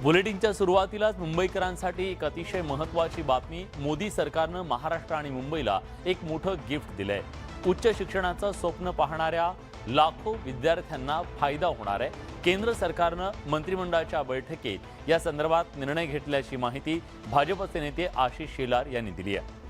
बुलेटिनच्या सुरुवातीलाच मुंबईकरांसाठी एक अतिशय महत्त्वाची बातमी। मोदी सरकारनं महाराष्ट्र आणि मुंबईला एक मोठं गिफ्ट दिलंय। उच्च शिक्षणाचं स्वप्न पाहणाऱ्या लाखो विद्यार्थ्यांना फायदा होणार आहे। केंद्र सरकारनं मंत्रिमंडळाच्या बैठकीत या संदर्भात निर्णय घेतल्याची माहिती भाजपचे नेते आशिष शेलार यांनी दिली आहे।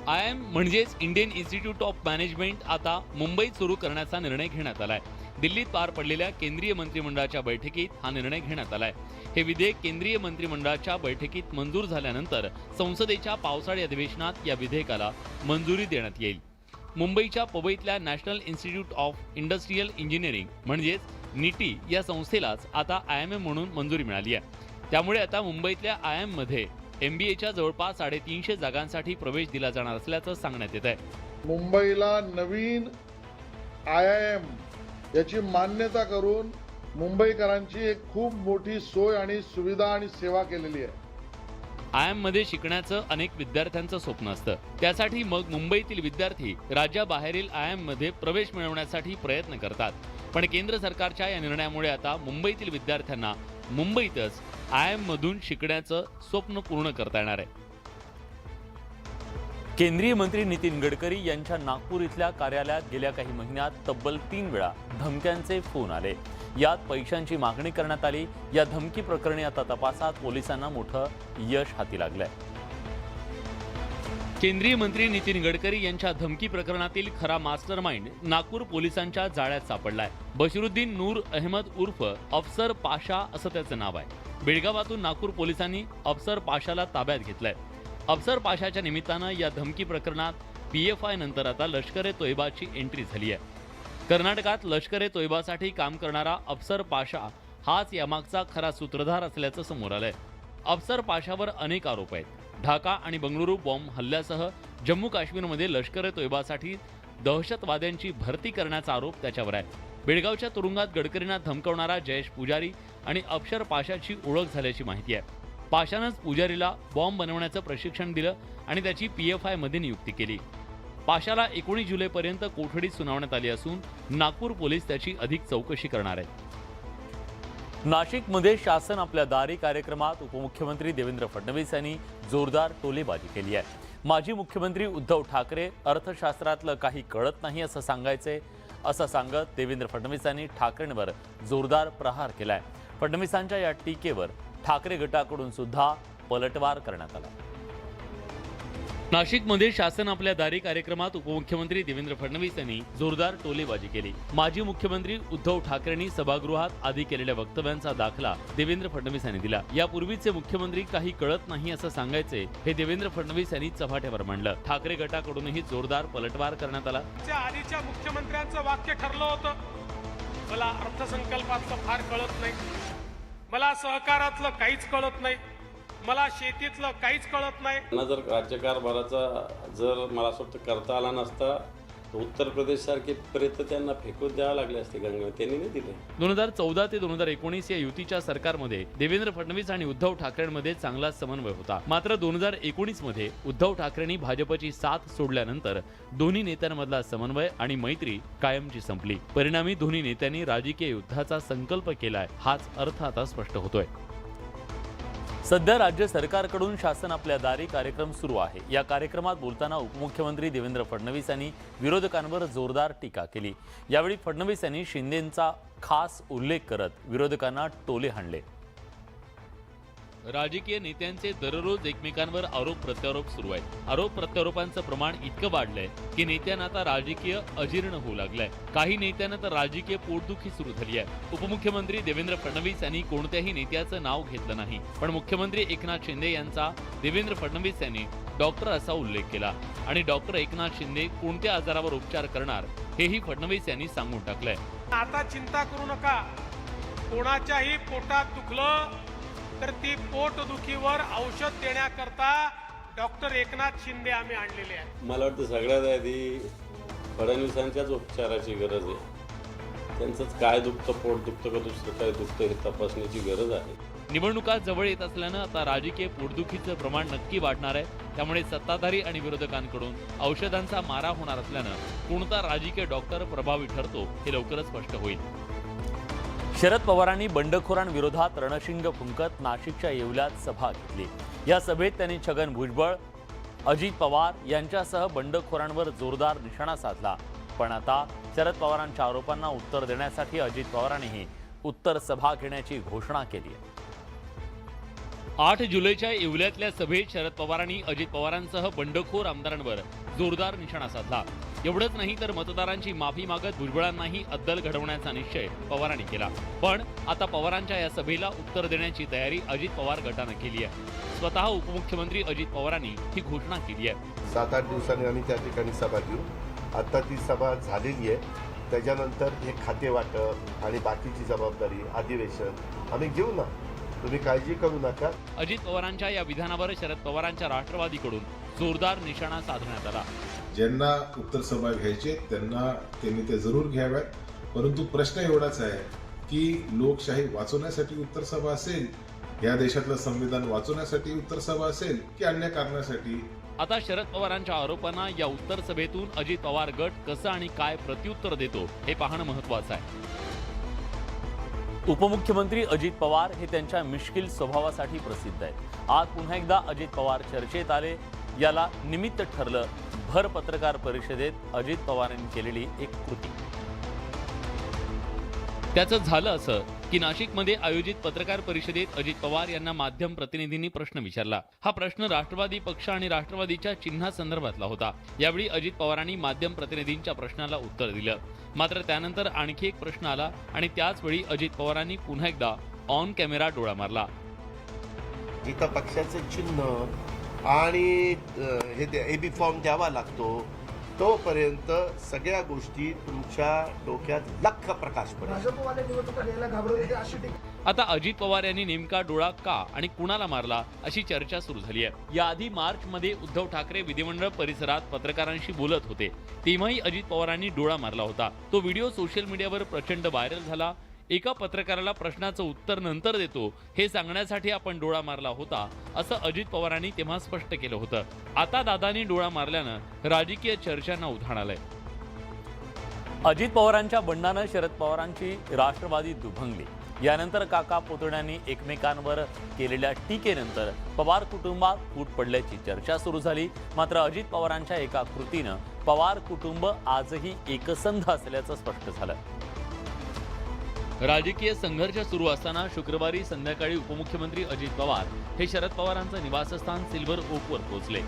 IIM म्हणजेच इंडियन इन्स्टिट्यूट ऑफ मॅनेजमेंट आता मुंबईत सुरू करण्याचा निर्णय घेण्यात आलाय। दिल्लीत पार पडलेल्या केंद्रीय मंत्रिमंडळाच्या बैठकीत हा निर्णय घेण्यात आलाय। हे विधेयक केंद्रीय मंत्रिमंडळाच्या बैठकीत मंजूर झाल्यानंतर संसदेच्या पावसाळी अधिवेशनात या विधेयकाला मंजुरी देण्यात येईल। मुंबईच्या पवईतल्या national institute of industrial engineering म्हणजेच निटी या संस्थेलाच आता IIM म्हणून मंजुरी मिळाली आहे। त्यामुळे आता मुंबईतल्या IIM मध्ये MBAच्या जवळपास 350 जागांसाठी प्रवेश दिला जाणार असल्याचं सांगण्यात येत आहे। मुंबईला नवीन IIM याची मान्यता करून मुंबईकरांची एक खूप मोठी सोय आणि सुविधा आणि सेवा केलेली आहे। IIM मध्ये शिकण्याचं अनेक विद्यार्थ्यांचं स्वप्न असतं। त्यासाठी मग मुंबईतील विद्यार्थी राज्याबाहेरील IIM मध्ये प्रवेश मिळवण्यासाठी प्रयत्न करतात। पण केंद्र सरकारच्या या निर्णयामुळे आता मुंबईतील विद्यार्थ्यांना मुंबईतच IIM मधून शिकण्याचं स्वप्न पूर्ण करता येणार आहे। केंद्रीय मंत्री नितीन गडकरी यांच्या नागपूर इथल्या कार्यालयात गेल्या काही महिन्यात तब्बल 3 वेळा धमक्यांचे फोन आले। यात पैशांची मागणी करण्यात आली। या धमकी प्रकरणी आता तपासात पोलिसांना मोठं यश हाती लागलंय। केंद्रीय मंत्री नितीन गडकरी यांच्या धमकी प्रकरणातील खरा मास्टरमाइंड नागपूर पोलिसांच्या जाळ्यात सापडलाय। बशीरुद्दीन नूर अहमद उर्फ अफसर पाशा असं त्याचं नाव आहे। बेळगावातून नागपूर पोलिसांनी अफसर पाशाला ताब्यात घेतलंय। अफसर पाशाच्या निमित्तानं या धमकी प्रकरणात PFI नंतर आता लष्कर ए तोयबाची एंट्री झाली आहे। कर्नाटकात लष्कर ए तोयबासाठी काम करणारा अफसर पाशा हाच यामागचा खरा सूत्रधार असल्याचं समोर आलंय। अफसर पाशावर अनेक आरोप आहेत। ढाका आणि बंगळुरू बॉम्ब हल्ल्यासह जम्मू काश्मीरमध्ये लष्कर ए तोयबासाठी दहशतवाद्यांची भरती करण्याचा आरोप त्याच्यावर आहे। बेळगावच्या तुरुंगात गडकरींना धमकवणारा जयेश पुजारी आणि अफसर पाशाची ओळख झाल्याची माहिती आहे। पाशानंच पुजारीला बॉम्ब बनवण्याचं प्रशिक्षण दिलं आणि त्याची PFI मध्ये नियुक्ती केली। पाशाला 19 जुलैपर्यंत कोठडीत सुनावण्यात आली असून नागपूर पोलीस त्याची अधिक चौकशी करणार आहेत। नाशिकमध्ये शासन आपल्या दारी कार्यक्रमात उपमुख्यमंत्री देवेंद्र फडणवीस यांनी जोरदार टोलेबाजी केली आहे। माजी मुख्यमंत्री उद्धव ठाकरे अर्थशास्त्रातलं काही कळत नाही असं सांगत देवेंद्र फडणवीसांनी ठाकरेंवर जोरदार प्रहार केलाय। फडणवीसांच्या या टीकेवर ठाकरे गटाकडून सुद्धा पलटवार करण्यात आला। नाशिकमध्ये शासन आपल्या दारी कार्यक्रमात उपमुख्यमंत्री देवेंद्र फडणवीस यांनी जोरदार टोलेबाजी केली। माजी मुख्यमंत्री उद्धव ठाकरेंनी सभागृहात आधी केलेल्या वक्तव्यांचा दाखला देवेंद्र फडणवीस यांनी दिला। यापूर्वीचे मुख्यमंत्री काही कळत नाही असं सांगायचे हे देवेंद्र फडणवीस यांनी चव्हाट्यावर मांडलं। ठाकरे गटाकडूनही जोरदार पलटवार करण्यात आला। आधीच्या मुख्यमंत्र्यांचं वाक्य ठरलं होतं, मला अर्थसंकल्पातलं फार कळत नाही, मला सहकारातलं काहीच कळत नाही, मला शेतीतलं काहीच कळत नाही। जर राज्यकारभाराचा मला असं वाटतं करता आला नसता तर उत्तर प्रदेश सारखे पर्यंत त्यांना फेकून द्यावं लागले असते गंगा, त्यांनी नाही दिले। 2014 ते 2019 या युतीच्या सरकारमध्ये देवेंद्र फडणवीस आणि उद्धव ठाकरेंमध्ये चांगला समन्वय होता। मात्र 2019 मध्ये उद्धव ठाकरेंनी भाजपची साथ सोडल्यानंतर दोन्ही नेत्यांमधला समन्वय आणि मैत्री कायमची संपली। परिणामी दोन्ही नेत्यांनी राजकीय युद्धाचा संकल्प केलाय हाच अर्थ आता स्पष्ट होतोय। सध्या राज्य सरकारकडून शासन आपल्या दारी कार्यक्रम सुरू आहे। या कार्यक्रमात बोलताना उपमुख्यमंत्री देवेंद्र फडणवीस यांनी विरोधकांवर जोरदार टीका केली। यावेळी फडणवीस यांनी शिंदेंचा खास उल्लेख करत विरोधकांना टोले हाणले। राजकीय नेत्यांचे दररोज एकमेकांवर आरोप प्रत्यारोप सुरू आहेत। आरोप प्रत्यारोपांचं प्रमाण इतकं वाढलंय की नेत्यांना आता राजकीय अजीर्ण होऊ लागलंय। काही नेत्यांना तर राजकीय पोटदुखी सुरू झाली आहे। उपमुख्यमंत्री देवेंद्र फडणवीस यांनी कोणत्याही नेत्याचं नाव घेतलं नाही, पण मुख्यमंत्री एकनाथ शिंदे यांचा देवेंद्र फडणवीस यांनी डॉक्टर असा उल्लेख केला आणि डॉक्टर एकनाथ शिंदे कोणत्या आजारावर उपचार करणार हेही फडणवीस यांनी सांगून टाकलंय। आता चिंता करू नका, कोणाच्याही पोटात दुखलं तर ती पोटदुखीवर औषध देण्याकरता डॉक्टर एकनाथ शिंदे आम्ही आणलेले आहे। मला वाटतं सगळ्यात आधी फडणवीसांच्याच उपचाराची गरज आहे। त्यांचंच काय दुखतं, पोट दुखतं का दुसरं काय दुखतं हे तपासण्याची गरज आहे। निवडणुका जवळ येत असल्यानं आता राजकीय पोटदुखीचं प्रमाण नक्की वाढणार आहे। त्यामुळे सत्ताधारी आणि विरोधकांकडून औषधांचा मारा होणार असल्यानं कोणता राजकीय डॉक्टर प्रभावी ठरतो हे लवकरच स्पष्ट होईल। शरद पवारांनी बंडखोरांविरोधात रणशिंग फुंकत नाशिकच्या येवल्यात सभा घेतली। या सभेत त्यांनी छगन भुजबळ, अजित पवार यांच्यासह बंडखोरांवर जोरदार निशाणा साधला। पण आता शरद पवारांच्या आरोपांना उत्तर देण्यासाठी अजित पवारांनीही उत्तर सभा घेण्याची घोषणा केली आहे। 8 जुलैच्या येवल्यातल्या सभेत शरद पवारांनी अजित पवारांसह बंडखोर आमदारांवर जोरदार निशाणा साधला। एवढंच नाही तर मतदारांची माफी मागत भुजबळांनाही अद्दल घडवण्याचा निश्चय पवारांनी केला। पण आता पवारांच्या या सभेला उत्तर देण्याची तयारी अजित पवार गटानं केली आहे। स्वतः उपमुख्यमंत्री अजित पवारांनी ही घोषणा केली आहे। 7-8 दिवसांनी आम्ही त्या ठिकाणी सभा घेऊ। आता ती सभा झालेली आहे, त्याच्यानंतर हे खाते वाटप आणि बाकीची जबाबदारी अधिवेशन आम्ही घेऊ ना, तुम्ही काळजी करू नका। अजित पवारांच्या या विधानावर शरद पवारांच्या राष्ट्रवादीकडून जोरदार निशाणा साधण्यात आला। ज्यांना उत्तर सभा घ्यायचे त्यांनी ते जरूर घ्याव्यात, परंतु प्रश्न एवढाच आहे की लोकशाही वाचवण्यासाठी उत्तर सभा असेल, या देशातलं संविधान वाचवण्यासाठी उत्तर सभा असेल की अन्य कारणासाठी। आता शरद पवारांच्या आरोपांना या उत्तर सभेतून अजित पवार गट कसं आणि काय प्रत्युत्तर देतो हे पाहणं महत्त्वाचं आहे। उपमुख्यमंत्री अजित पवार हे त्यांच्या मिश्किल स्वभावासाठी प्रसिद्ध आहेत। आज पुन्हा एकदा अजित पवार चर्चेत आले। याला निमित्त ठरलं भर पत्रकार परिषदेत अजित पवारांनी केलेली एक कृती। त्याचं झालं असं की नाशिकमध्ये आयोजित पत्रकार परिषदेत अजित पवार यांना माध्यम प्रतिनिधींनी प्रश्न विचारला। हा प्रश्न राष्ट्रवादी पक्ष आणि राष्ट्रवादीच्या चिन्हासंदर्भातला होता। यावेळी अजित पवारांनी माध्यम प्रतिनिधींच्या प्रश्नाला उत्तर दिलं। मात्र त्यानंतर आणखी एक प्रश्न आला आणि त्याच वेळी अजित पवारांनी पुन्हा एकदा ऑन कॅमेरा डोळा मारला। इथं पक्षाचं चिन्ह आणि हे एबी फॉर्म द्यावा लागतो, तोपर्यंत सगळ्या गोष्टी तुमच्या डोक्यात लख प्रकाश पडेल। आता अजित पवार यांनी नेमका डोळा का आणि कुणाला मारला अशी चर्चा सुरू झाली आहे। याआधी मार्च मध्ये उद्धव ठाकरे विधिमंडळ परिसरात पत्रकारांशी बोलत होते, तेव्हाही अजित पवारांनी डोळा मारला होता। तो व्हिडिओ सोशल मीडियावर प्रचंड व्हायरल झाला। एका पत्रकाराला प्रश्नाचं उत्तर नंतर देतो हे सांगण्यासाठी आपण डोळा मारला होता, असं अजित पवारांनी तेव्हा स्पष्ट केलं होतं। आता दादांनी डोळा मारल्यानं राजकीय चर्चांना उधाण आलंय। अजित पवारांच्या बंडानं शरद पवारांची राष्ट्रवादी दुभंगली। यानंतर काका पुतण्यांनी एकमेकांवर केलेल्या टीकेनंतर पवार कुटुंबात फूट पडल्याची चर्चा सुरू झाली। मात्र अजित पवारांच्या एका कृतीनं पवार कुटुंब आजही एकसंध असल्याचं स्पष्ट झालं। राजकीय संघर्ष सुरू असताना शुक्रवारी संध्याकाळी उपमुख्यमंत्री अजित पवार हे शरद पवारांचं निवासस्थान सिल्वर ओकवर पोहोचले।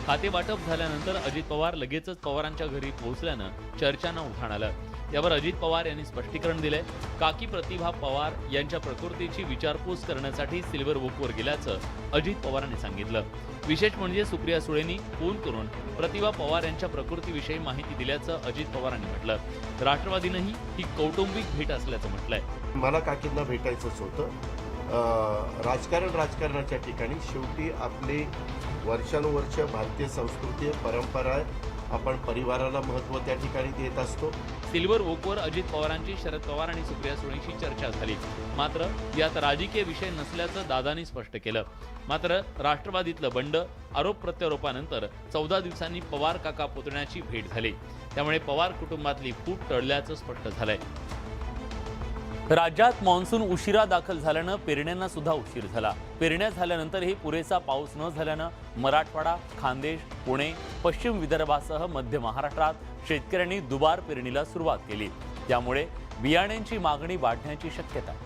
खाते वाटप झाल्यानंतर अजित पवार लगेचच पवारांच्या घरी पोहोचल्यानं चर्चांना उधाण आलं। यावर अजित पवार यांनी स्पष्टीकरण दिले। काकी प्रतिभा पवार यांच्या प्रकृतीची विचारपूस करण्यासाठी सिल्वर ओकवर गेल्याचं अजित पवारांनी सांगितलं। विशेष म्हणजे सुप्रिया सुळेंनी फोन करून प्रतिभा पवार यांच्या प्रकृतीविषयी माहिती दिल्याचं अजित पवारांनी म्हटलं। राष्ट्रवादीनंही ही कौटुंबिक भेट असल्याचं म्हटलंय। मला काकींना भेटायचंच होतं। राजकारणाच्या ठिकाणी शेवटी आपली वर्षानुवर्ष भारतीय संस्कृती परंपरा आहे, आपण परिवाराला महत्त्व त्या ठिकाणी देत असतो। सिल्वर ओकवर अजित पवारांची शरद पवार आणि सुप्रिया सुळेंशी चर्चा झाली। मात्र यात राजकीय विषय नसल्याचं दादांनी स्पष्ट केलं। मात्र राष्ट्रवादीतलं बंड आरोप प्रत्यारोपानंतर 14 दिवसांनी पवार काका पुतण्याची भेट झाली। त्यामुळे पवार कुटुंबातली फूट टळल्याचं स्पष्ट झालंय। राज्यात मान्सून उशिरा दाखल झाल्यानं पेरण्यांना सुद्धा उशीर झाला। पेरण्या झाल्यानंतरही पुरेसा पाऊस न झाल्यानं मराठवाडा, खान्देश, पुणे, पश्चिम विदर्भासह मध्य महाराष्ट्रात शेतकऱ्यांनी दुबार पेरणीला सुरुवात केली। त्यामुळे बियाण्यांची मागणी वाढण्याची शक्यता आहे।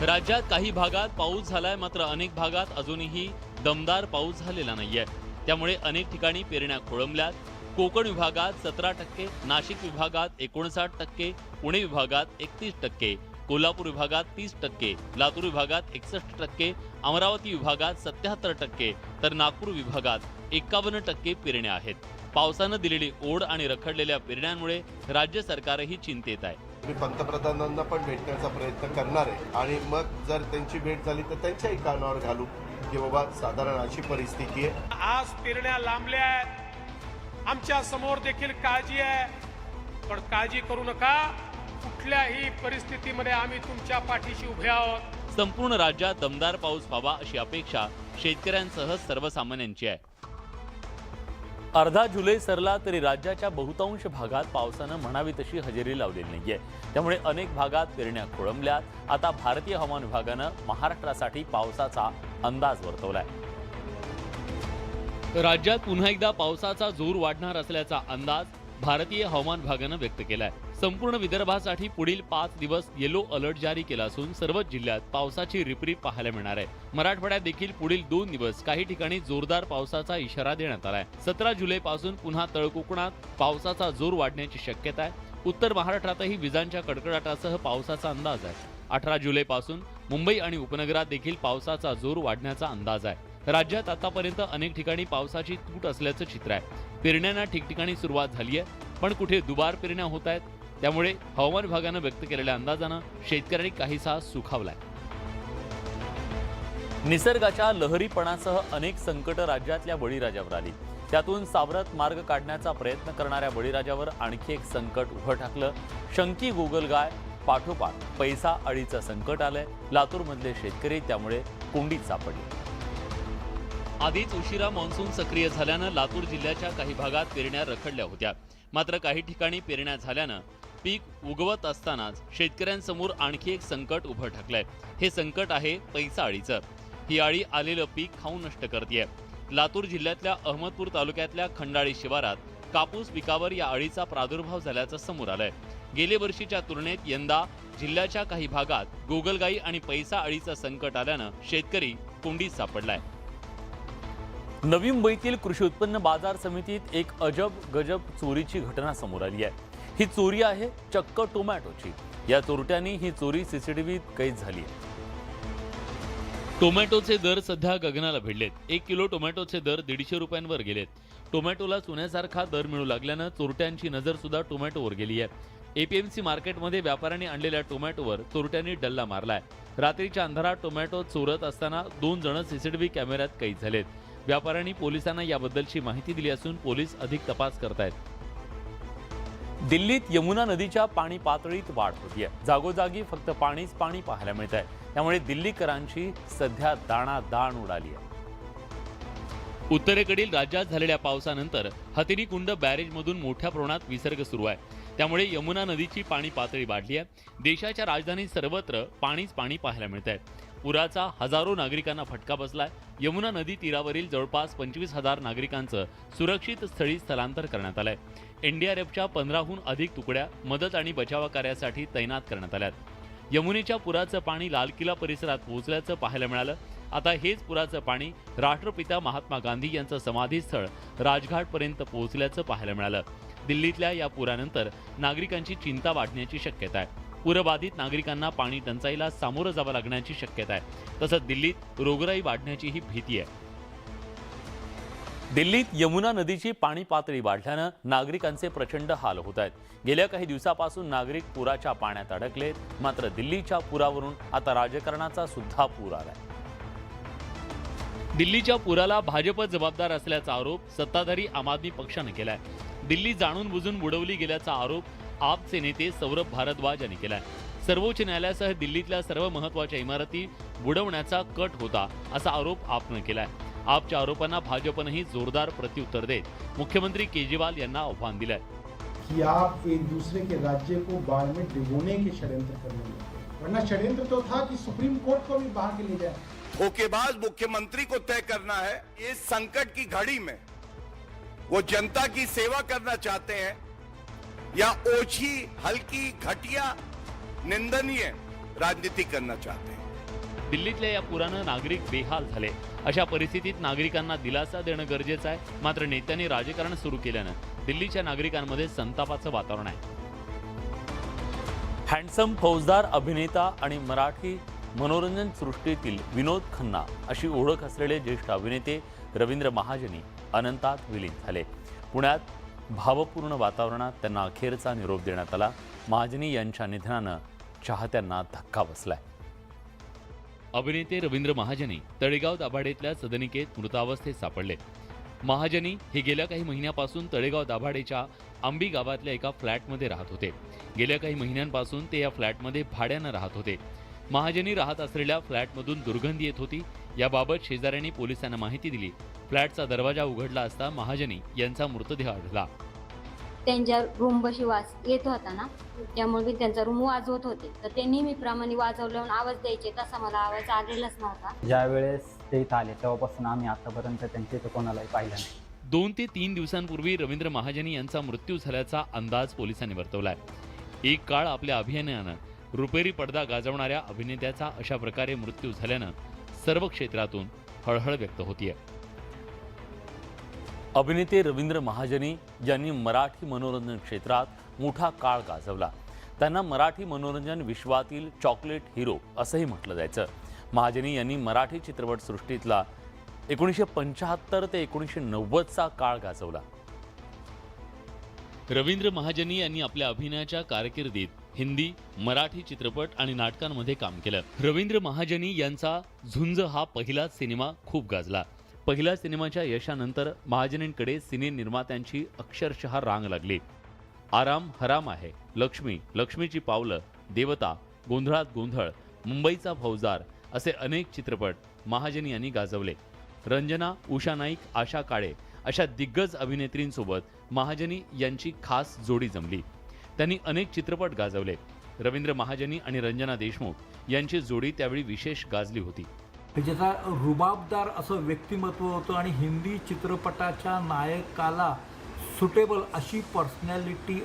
राज्यात काही भागात पाऊस झालाय, मात्र अनेक भागात अजूनही दमदार पाऊस झालेला नाहीये। त्यामुळे अनेक ठिकाणी पेरण्या खोळंबल्यात। कोकण विभागात 17%, नाशिक विभागात 59%, पुणे विभागात 31%, कोल्हापूर विभागात 30%, लातूर विभागात 61%, अमरावती विभागात 77%, तर नागपूर विभागात 51% पेरण्या आहेत। पावसानं दिलेली ओढ आणि रखडलेल्या पेरण्यांमुळे राज्य सरकारही चिंतेत आहे। मी पंतप्रधानांना पण भेटण्याचा प्रयत्न करणार आहे आणि मग जर त्यांची भेट झाली तर त्यांच्याही कानावर घालू की बाबा साधारण अशी परिस्थिती आहे। आज पेरण्या लांबल्या आहेत, आमच्या समोर देखील काळजी आहे, पण काळजी करू नका। कुठल्याही परिस्थितीमध्ये आम्ही तुमच्या पाठीशी उभे आहोत। संपूर्ण राज्यात दमदार पाऊस व्हावा अशी अपेक्षा शेतकऱ्यांसह सर्वसामान्यांची आहे। अर्धा जुलै सरला तरी राज्याच्या बहुतांश भागात पावसानं म्हणावी तशी हजेरी लावलेली नाहीये. त्यामुळे अनेक भागात पेरण्या खोळंबल्यात. आता भारतीय हवामान विभागानं महाराष्ट्रासाठी पावसाचा अंदाज वर्तवलाय. राज्यात पुन्हा एकदा पावसाचा जोर वाढणार असल्याचा अंदाज भारतीय हवामान विभागानं व्यक्त केलाय. संपूर्ण विदर्भासाठी पुढील 5 दिवस येलो अलर्ट जारी केला असून सर्वच जिल्ह्यात पावसाची रिपरिप पाहायला मिळणार आहे. मराठवाड्यात देखील पुढील 2 दिवस काही ठिकाणी जोरदार पावसाचा इशारा देण्यात आलाय. 17 जुलैपासून पुन्हा तळकोकणात पावसाचा जोर वाढण्याची शक्यता आहे. उत्तर महाराष्ट्रातही विजांच्या कडकडाटासह पावसाचा अंदाज आहे. 18 जुलैपासून मुंबई आणि उपनगरात देखील पावसाचा जोर वाढण्याचा अंदाज आहे. राज्यात आतापर्यंत अनेक ठिकाणी पावसाची तूट असल्याचं चित्र आहे. पेरण्यांना ठिकठिकाणी सुरुवात झाली आहे, पण कुठे दुबार पेरण्या होत आहेत. त्यामुळे हवामान विभागानं व्यक्त केलेल्या अंदाजानं शेतकऱ्यांनी काहीसा सुखावलाय. निसर्गाच्या लहरीपणासह अनेक संकट राज्यातल्या बळीराजावर आली. त्यातून सावरत मार्ग काढण्याचा प्रयत्न करणाऱ्या बळीराजावर आणखी एक संकट उभं ठाकलं. शंकी गोगलगाय पाठोपाठ पैसा अळीचं संकट आलंय. लातूरमधले शेतकरी त्यामुळे कोंडीत सापडले. आधीच उशिरा मान्सून सक्रिय झाल्यानं लातूर जिल्ह्याच्या काही भागात पेरण्या रखडल्या होत्या. मात्र काही ठिकाणी पेरण्या झाल्यानं पीक उगवत असतानाच शेतकऱ्यांसमोर आणखी एक संकट उभं ठाकलंय. हे संकट आहे पैसा अळीचं. ही अळी आलेलं पीक खाऊन नष्ट करतेय. लातूर जिल्ह्यातल्या अहमदपूर तालुक्यातल्या खंडाळी शिवारात कापूस पिकावर या अळीचा प्रादुर्भाव झाल्याचं समोर आलंय. गेल्या वर्षीच्या तुलनेत यंदा जिल्ह्याच्या काही भागात गोगलगाई आणि पैसा अळीचं संकट आल्यानं शेतकरी कोंडीत सापडलाय. नवी मुंबईतील कृषी उत्पन्न बाजार समितीत एक अजब गजब चोरीची घटना समोर आली आहे. ही चोरी आहे चक्क टोमॅटोची. या चोरट्यांनी ही चोरी सीसीटीव्हीत कैद झाली आहे. टोमॅटोचे दर सध्या गगनाला भिडलेत. 1 किलो टोमॅटोचे दर 150 रुपयांवर गेलेत. टोमॅटोला सोन्यासारखा दर मिळू लागल्यानं चोरट्यांची नजर सुद्धा टोमॅटोवर गेली आहे. एपीएमसी मार्केटमध्ये व्यापाऱ्यांनी आणलेल्या टोमॅटोवर चोरट्यांनी डल्ला मारलाय. रात्रीच्या अंधारात टोमॅटो चोरत असताना 2 जण सीसीटीव्ही कॅमेऱ्यात कैद झालेत. व्यापाऱ्यांनी पोलिसांना याबद्दलची माहिती दिली असून पोलीस अधिक तपास करतायत. दिल्लीत यमुना नदीच्या पाणी पातळीत वाढ होतीये. जागोजागी फक्त पाणीच पाणी पाहायला मिळत आहे. त्यामुळे दिल्लीकरांची सध्या दाणादाण उडाली आहे. उत्तरेकडील राज्यात झालेल्या पावसानंतर हथिनीकुंड बॅरेजमधून मोठ्या प्रमाणात विसर्ग सुरू आहे. त्यामुळे यमुना नदीची पाणी पातळी वाढली आहे. देशाच्या राजधानीत सर्वत्र पाणीच पाणी पाहायला मिळत आहे. पुराचा हजारो नागरिकांना फटका बसलाय. यमुना नदी तीरावरील जवळपास 25,000 नागरिकांचं सुरक्षित स्थळी स्थलांतर करण्यात आलंय. एनडीआरएफच्या 15हून अधिक तुकड्या मदत आणि बचाव कार्यासाठी तैनात करण्यात आल्यात. यमुनेच्या पुराचं पाणी लाल किल्ला परिसरात पोहोचल्याचं पाहायला मिळालं. आता हेच पुराचं पाणी राष्ट्रपिता महात्मा गांधी यांचं समाधीस्थळ राजघाटपर्यंत पोहोचल्याचं पाहायला मिळालं. दिल्लीतल्या या पुरानंतर नागरिकांची चिंता वाढण्याची शक्यता आहे. पूरबाधित नागरिकांना पाणी टंचाईला सामोरं जावं लागण्याची शक्यता आहे. तसंच दिल्लीत रोगराई वाढण्याचीही भीती आहे. दिल्लीत यमुना नदीची पाणी पातळी वाढल्यानं नागरिकांचे प्रचंड हाल होत आहेत. गेल्या काही दिवसापासून नागरिक पुराच्या पाण्यात अडकलेत. मात्र दिल्लीच्या पुरावरून आता राजकारणाचा सुद्धा पूर आलाय. दिल्लीच्या पुराला भाजप जबाबदार असल्याचा आरोप सत्ताधारी आम आदमी पक्षाने केलाय. दिल्ली जाणून बुजून बुडवली गेल्याचा आरोप आपचे नेते सौरभ भारद्वाज यांनी केलाय. सर्वोच्च न्यायालयासह दिल्लीतल्या सर्व महत्त्वाच्या इमारती बुडवण्याचा कट होता असा आरोप आपनं केलाय. आपच्या आरोपांना भाजपनेही जोरदार प्रत्युत्तर देत मुख्यमंत्री केजरीवाल यांना आव्हान दिलंय कि आप एक दूसरे के राज्य को बाढ़ में डुबोने के षड्यंत्र करने लगे, वरना षड्यंत्र तो था कि सुप्रीम कोर्ट को भी बहा के ले जाए। धोखेबाज मुख्यमंत्री को तय करना है इस संकट की घड़ी में वो जनता की सेवा करना चाहते हैं या ओछी हल्की घटिया निंदनीय राजनीति करना चाहते हैं। दिल्लीतल्या या पुरानं नागरिक बेहाल झाले. अशा परिस्थितीत नागरिकांना दिलासा देणं गरजेचं आहे. मात्र नेत्यांनी राजकारण सुरू केल्यानं दिल्लीच्या नागरिकांमध्ये संतापाचं वातावरण आहे. हँडसम फौजदार अभिनेता आणि मराठी मनोरंजन सृष्टीतील विनोद खन्ना अशी ओळख असलेले ज्येष्ठ अभिनेते रवींद्र महाजनी अनंतात विलीन झाले. पुण्यात भावपूर्ण वातावरणात त्यांना अखेरचा निरोप देण्यात आला. महाजनी यांच्या निधनानं चाहत्यांना धक्का बसलाय. अभिनेते रवींद्र महाजनी तळेगाव दाभाडेतल्या सदनिकेत मृतावस्थेत सापडले. महाजनी हे गेल्या काही महिन्यापासून तळेगाव दाभाडेच्या आंबी गावातल्या एका फ्लॅटमध्ये राहत होते. गेल्या काही महिन्यांपासून ते या फ्लॅटमध्ये भाड्यानं राहत होते. महाजनी राहत असलेल्या फ्लॅटमधून दुर्गंधी येत होती. याबाबत शेजाऱ्यांनी पोलिसांना माहिती दिली. फ्लॅटचा दरवाजा उघडला असता महाजनी यांचा मृतदेह आढळला. त्यांच्या रूम बशी वाज येत होता ना, त्यामुळे मी त्यांचा रूम वाजवत होते, तर ते नेहमीप्रमाणे वाजवल्यावर आवाज द्यायचे, तसा मला आवाज आलेलाच नव्हता. ज्या वेळेस ते इथं आले तेव्हापासून आम्ही आतापर्यंत त्यांच्या इथं कोणालाही पाहिलं नाही. 2 ते 3 दिवसांपूर्वी रवींद्र महाजनी यांचा मृत्यू झाल्याचा अंदाज पोलिसांनी वर्तवलाय. एक काळ आपल्या अभिनयानं रुपेरी पडदा गाजवणाऱ्या अभिनेत्याचा अशा प्रकारे मृत्यू झाल्यानं सर्व क्षेत्रातून हळहळ व्यक्त होतीये. अभिनेते रवींद्र महाजनी यांनी मराठी मनोरंजन क्षेत्रात मोठा काळ गाजवला. त्यांना मराठी मनोरंजन विश्वातील चॉकलेट हिरो असंही म्हटलं जायचं. महाजनी यांनी मराठी चित्रपटसृष्टीतला 1975 ते 1990चा काळ गाजवला. रवींद्र महाजनी यांनी आपल्या अभिनयाच्या कारकिर्दीत हिंदी, मराठी चित्रपट आणि नाटकांमध्ये काम केलं. रवींद्र महाजनी यांचा झुंज हा पहिलाच सिनेमा खूप गाजला. पहिल्या सिनेमाच्या यशानंतर महाजनींकडे सिने निर्मात्यांची अक्षरशः रांग लागली. आराम हराम आहे, लक्ष्मी, लक्ष्मीची पावलं, देवता, गोंधळात गोंधळ, मुंबईचा फौजदार असे अनेक चित्रपट महाजनी यांनी गाजवले. रंजना, उषा नाईक, आशा काळे अशा दिग्गज अभिनेत्रींसोबत महाजनी यांची खास जोडी जमली. त्यांनी अनेक चित्रपट गाजवले. रवींद्र महाजनी आणि रंजना देशमुख यांची जोडी त्यावेळी विशेष गाजली होती. त्याचा रुबाबदार असं व्यक्तिमत्व होतं आणि हिंदी चित्रपटाच्या नायकाला सुटेबल अशी पर्सनॅलिटी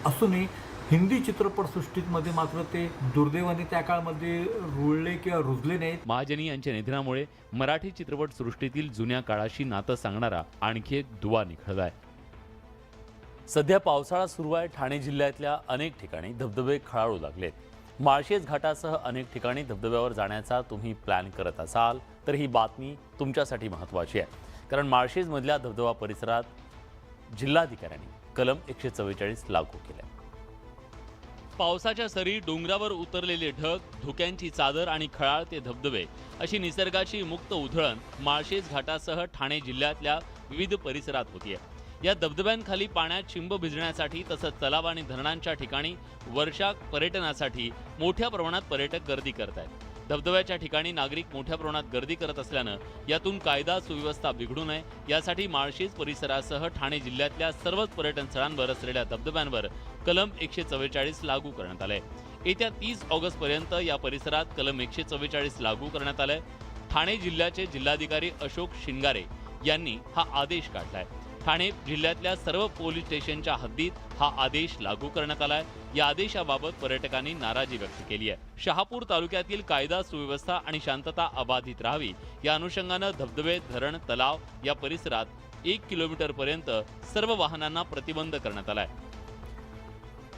असूनही हिंदी चित्रपटसृष्टीमध्ये मात्र ते दुर्दैवाने त्या काळामध्ये रुळले किंवा रुजले नाहीत. महाजनी यांच्या निधनामुळे मराठी चित्रपटसृष्टीतील जुन्या काळाशी नातं सांगणारा आणखी एक दुवा निखळलाय. सध्या पावसाळा सुरू आहे. ठाणे जिल्ह्यातल्या अनेक ठिकाणी धबधबे खळाळू लागलेत. माळशेज घाटासह अनेक ठिकाणी धबधब्यावर जाण्याचा तुम्ही प्लॅन करत असाल तर ही बातमी तुमच्यासाठी महत्त्वाची आहे. कारण माळशेजमधल्या धबधबा परिसरात जिल्हाधिकाऱ्यांनी कलम 144 लागू केलं. पावसाच्या सरी, डोंगरावर उतरलेले ढग, धुक्यांची चादर आणि खळाळते धबधबे अशी निसर्गाची मुक्त उधळण माळशेज घाटासह ठाणे जिल्ह्यातल्या विविध परिसरात होतीये. या धबधब्यांखाली पाण्यात चिंब भिजण्यासाठी तसंच तलाव आणि धरणांच्या ठिकाणी वर्षा पर्यटनासाठी मोठ्या प्रमाणात पर्यटक गर्दी करत आहेत. धबधब्याच्या ठिकाणी नागरिक मोठ्या प्रमाणात गर्दी करत असल्यानं यातून कायदा सुव्यवस्था बिघडू नये यासाठी माळशेज परिसरासह ठाणे जिल्ह्यातल्या सर्वच पर्यटन स्थळांवर असलेल्या धबधब्यांवर कलम 144 लागू करण्यात आलंय. येत्या 30 ऑगस्टपर्यंत या परिसरात कलम 144 लागू करण्यात आलंय. ठाणे जिल्ह्याचे जिल्हाधिकारी अशोक शिंगारे यांनी हा आदेश काढलाय. ठाणे जिल्ह्यातल्या सर्व पोलीस स्टेशनच्या हद्दीत हा आदेश लागू करण्यात आलाय. या आदेशाबाबत पर्यटकांनी नाराजी व्यक्त केली आहे. शहापूर तालुक्यातील कायदा सुव्यवस्था आणि शांतता अबाधित राहावी या अनुषंगानं धबधबे, धरण, तलाव या परिसरात 1 किलोमीटरपर्यंत सर्व वाहनांना प्रतिबंध करण्यात आलाय.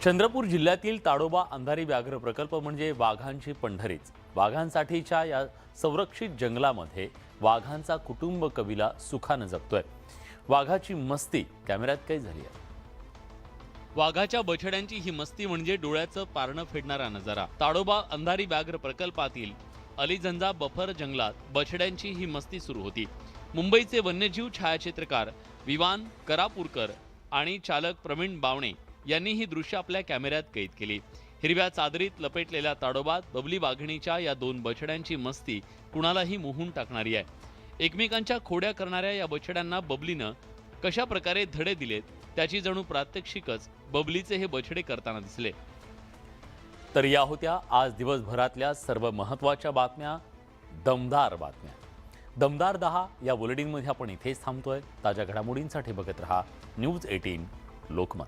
चंद्रपूर जिल्ह्यातील ताडोबा अंधारी व्याघ्र प्रकल्प म्हणजे वाघांची पंढरीच. वाघांसाठीच्या या संरक्षित जंगलामध्ये वाघांचा कुटुंब कबिला सुखानं जगतोय. वाघाची मस्ती कॅमेऱ्यात काही झाली आहे. वाघाच्या बछड्यांची ही मस्ती म्हणजे डोळ्याचं पारणं फेडणारा नजारा. ताडोबा अंधारी व्याघ्र प्रकल्पातील अलीझंजा बफर जंगलात बछड्यांची ही मस्ती सुरू होती. मुंबईचे वन्यजीव छायाचित्रकार विवान करापूरकर आणि चालक प्रवीण बावणे यांनी ही दृश्य आपल्या कॅमेऱ्यात कैद केली. हिरव्या चादरीत लपेटलेल्या ताडोबात बबली वाघिणीच्या या 2 बछड्यांची मस्ती कुणालाही मोहून टाकणारी आहे. एकमेकांच्या खोड्या करणाऱ्या या बछड्यांना बबलीनं कशा प्रकारे धडे दिलेत त्याची जणू प्रात्यक्षिकच बबलीचे हे बछडे करताना दिसले. तर या होत्या आज दिवसभरातल्या सर्व महत्त्वाच्या बातम्या, दमदार बातम्या. दमदार 10 या बुलेटिनमध्ये आपण इथेच थांबतोय. ताज्या घडामोडींसाठी बघत रहा न्यूज 18 लोकमत.